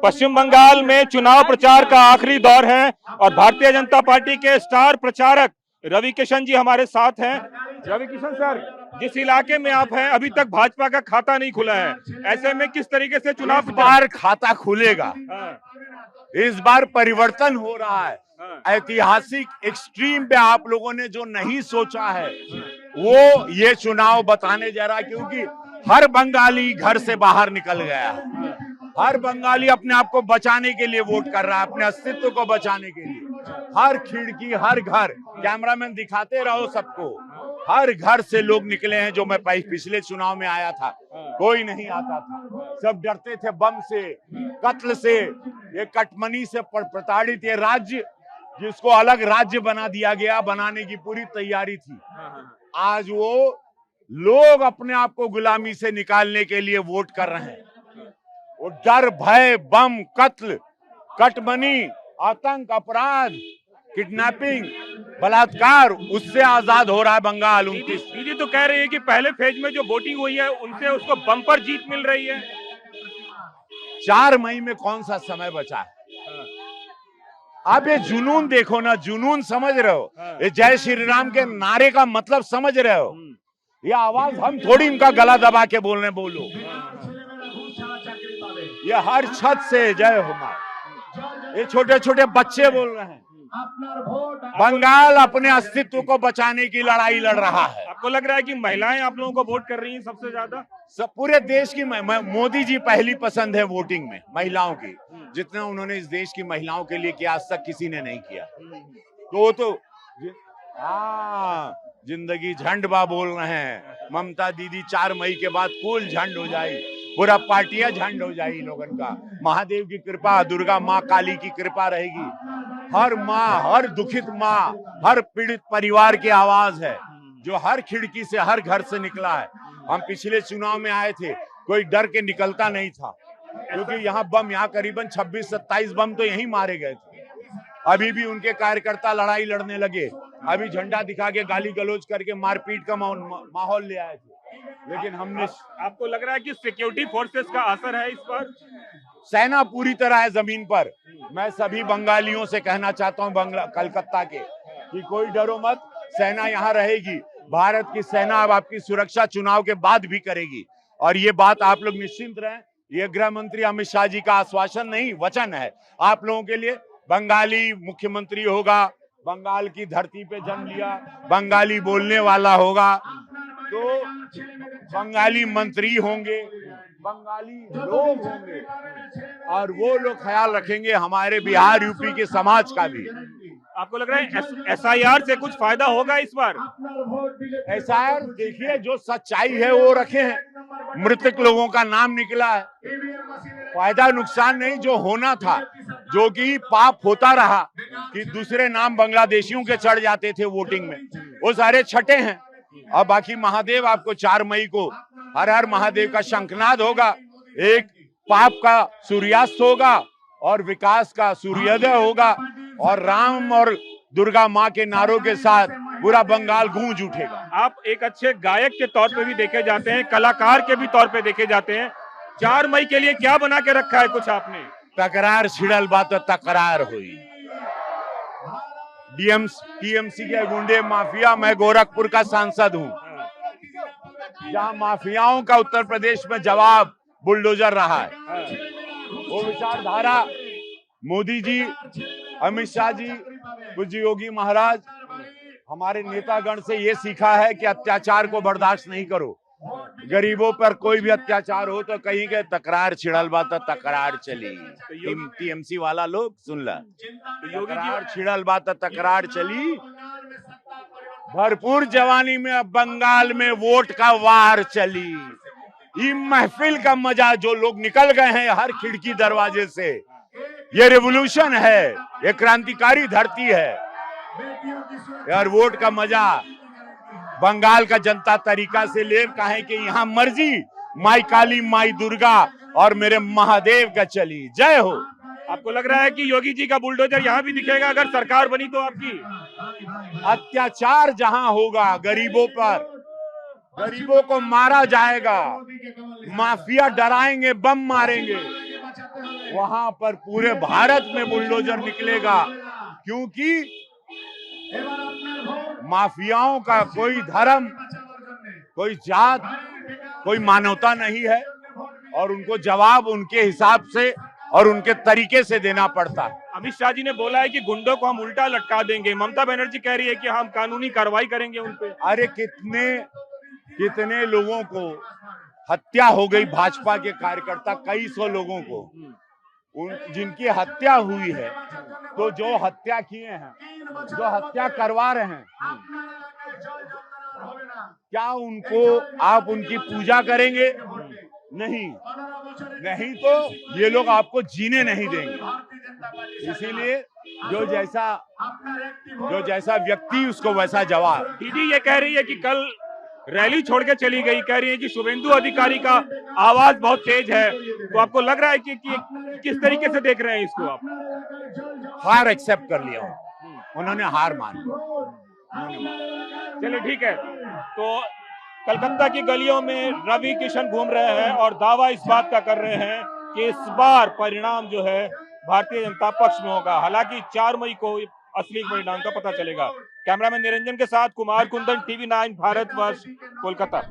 पश्चिम बंगाल में चुनाव प्रचार का आखिरी दौर है और भारतीय जनता पार्टी के स्टार प्रचारक रवि किशन जी हमारे साथ हैं। रवि किशन सर, जिस इलाके में आप हैं अभी तक भाजपा का खाता नहीं खुला है, ऐसे में किस तरीके से चुनाव बार खाता खुलेगा? हाँ, इस बार परिवर्तन हो रहा है। हाँ, ऐतिहासिक एक्सट्रीम पे आप लोगों ने जो नहीं सोचा है वो ये चुनाव बताने जा रहा है, क्योंकि हर बंगाली घर से बाहर निकल गया है। हर बंगाली अपने आप को बचाने के लिए वोट कर रहा है, अपने अस्तित्व को बचाने के लिए। हर खिड़की, हर घर, कैमरामैन दिखाते रहो सबको, हर घर से लोग निकले हैं। जो मैं पिछले चुनाव में आया था, कोई नहीं आता था, सब डरते थे बम से, कत्ल से। ये कटमनी से प्रताड़ित ये राज्य, जिसको अलग राज्य बना दिया गया, बनाने की पूरी तैयारी थी, आज वो लोग अपने आप को गुलामी से निकालने के लिए वोट कर रहे हैं। वो डर, भय, बम, कत्ल, कटमनी, आतंक, अपराध, किडनैपिंग, बलात्कार, उससे आजाद हो रहा है बंगाल। दीदी तो कह रही है कि पहले फेज में जो वोटिंग हुई है उनसे उसको बम्पर जीत मिल रही है। 4 मई में कौन सा समय बचा है? आप ये जुनून देखो ना, जुनून समझ रहे हो? ये जय श्री राम के नारे का मतलब समझ रहे हो? ये आवाज हम थोड़ी इनका गला दबा के बोलो। ये हर छत से जय हो मां, ये छोटे छोटे बच्चे बोल रहे हैं। बंगाल अपने अस्तित्व को बचाने की लड़ाई लड़ रहा है। आपको लग रहा है कि महिलाएं आप लोगों को वोट कर रही हैं सबसे ज्यादा? सब पूरे देश की मोदी जी पहली पसंद है वोटिंग में महिलाओं की। जितना उन्होंने इस देश की महिलाओं के लिए किया आज तक किसी ने नहीं किया। तो वो तो जिंदगी झंड बा बोल रहे हैं ममता दीदी। 4 मई के बाद कुल झंड हो जाए, पूरा पार्टियां झंड हो जाए लोगन का। महादेव की कृपा, दुर्गा माँ काली की कृपा रहेगी। हर माँ, हर दुखित माँ, हर पीड़ित परिवार की आवाज है जो हर खिड़की से, हर घर से निकला है। हम पिछले चुनाव में आए थे, कोई डर के निकलता नहीं था, क्योंकि यहाँ बम, यहाँ करीबन 26-27 बम तो यहीं मारे गए थे। अभी भी उनके कार्यकर्ता लड़ाई लड़ने लगे, अभी झंडा दिखा के गाली गलौज करके मारपीट का माहौल ले आए थे। लेकिन हमने, आपको लग रहा है कि सिक्योरिटी फोर्सेस का असर है इस पर? सेना पूरी तरह है जमीन पर। मैं सभी बंगालियों से कहना चाहता हूं, कलकत्ता के, कि कोई डरो मत, सेना यहाँ रहेगी। भारत की सेना अब आपकी सुरक्षा चुनाव के बाद भी करेगी। और ये बात आप लोग निश्चिंत रहें, ये गृह मंत्री अमित शाह जी का आश्वासन नहीं, वचन है आप लोगों के लिए। बंगाली मुख्यमंत्री होगा, बंगाल की धरती पे जन्म लिया, बंगाली बोलने वाला होगा, तो बंगाली मंत्री होंगे, बंगाली लोग होंगे, और वो लोग ख्याल रखेंगे हमारे बिहार यूपी के समाज का भी। आपको लग रहा है एसआईआर से कुछ फायदा होगा इस बार? एसआईआर देखिए, जो सच्चाई है वो रखे हैं। मृतक लोगों का नाम निकला है, फायदा नुकसान नहीं, जो होना था, जो कि पाप होता रहा कि दूसरे नाम बांग्लादेशियों के चढ़ जाते थे वोटिंग में, वो सारे छठे हैं। अब बाकी महादेव आपको 4 मई को हर हर महादेव का शंखनाद होगा, एक पाप का सूर्यास्त होगा और विकास का सूर्योदय होगा, और राम और दुर्गा माँ के नारों के साथ पूरा बंगाल गूंज उठेगा। आप एक अच्छे गायक के तौर पे भी देखे जाते हैं, कलाकार के भी तौर पे देखे जाते हैं। 4 मई के लिए क्या बना के रखा है कुछ आपने? तकरार छिड़ल बात तो तकरार हुई। टीएमसी के गुंडे माफिया, मैं गोरखपुर का सांसद हूँ, जहाँ माफियाओं का उत्तर प्रदेश में जवाब बुलडोजर रहा है। वो विचारधारा मोदी जी, अमित शाह जी, पूज्य योगी महाराज, हमारे नेतागण से ये सीखा है कि अत्याचार को बर्दाश्त नहीं करो। गरीबों पर कोई भी अत्याचार हो तो कहीं के तकरार छिड़ल बात तो तकरार चली। टीएमसी वाला लोग सुन ला, तकरार छिड़ल बात तो तकरार चली। भरपूर जवानी में अब बंगाल में वोट का वार चली। ये महफिल का मजा, जो लोग निकल गए हैं हर खिड़की दरवाजे से, ये रेवोल्यूशन है, ये क्रांतिकारी धरती है यार। वोट का मजा बंगाल का जनता तरीका से ले, कहे कि यहाँ मर्जी माई काली, माई दुर्गा और मेरे महादेव का चली। जय हो। आपको लग रहा है कि योगी जी का बुलडोजर यहाँ भी दिखेगा अगर सरकार बनी तो आपकी? अत्याचार जहां होगा गरीबों पर, गरीबों को मारा जाएगा, माफिया डराएंगे, बम मारेंगे, वहां पर पूरे भारत में बुलडोजर निकलेगा, क्योंकि माफियाओं का कोई धर्म, कोई जात, कोई मानवता नहीं है और उनको जवाब उनके हिसाब से और उनके तरीके से देना पड़ता है। अमित शाह जी ने बोला है कि गुंडों को हम उल्टा लटका देंगे। ममता बनर्जी कह रही है कि हम कानूनी कार्रवाई करेंगे उन पे। अरे कितने लोगों को हत्या हो गई, भाजपा के कार्यकर्ता, कई सौ लोगों को, जिनकी हत्या हुई है, तो जो हत्या किए हैं, जो हत्या करवा रहे हैं, क्या उनको आप उनकी पूजा करेंगे? नहीं तो ये लोग आपको जीने नहीं देंगे। इसीलिए जो जैसा व्यक्ति उसको वैसा जवाब। दीदी ये कह रही है कि कल रैली छोड़ के चली गई, कह रही है कि शुभेंदु अधिकारी का आवाज बहुत तेज है। तो आपको लग रहा है कि किस तरीके से देख रहे हैं इसको आप? हार एक्सेप्ट कर लिया उन्होंने, हार मान ली। चलिए ठीक है। तो कलकत्ता की गलियों में रवि किशन घूम रहे हैं और दावा इस बात का कर रहे हैं कि इस बार परिणाम जो है भारतीय जनता पक्ष में होगा। हालांकि 4 मई को असली परिणाम का पता चलेगा। कैमरामैन निरंजन के साथ कुमार कुंदन, TV9 भारतवर्ष, कोलकाता।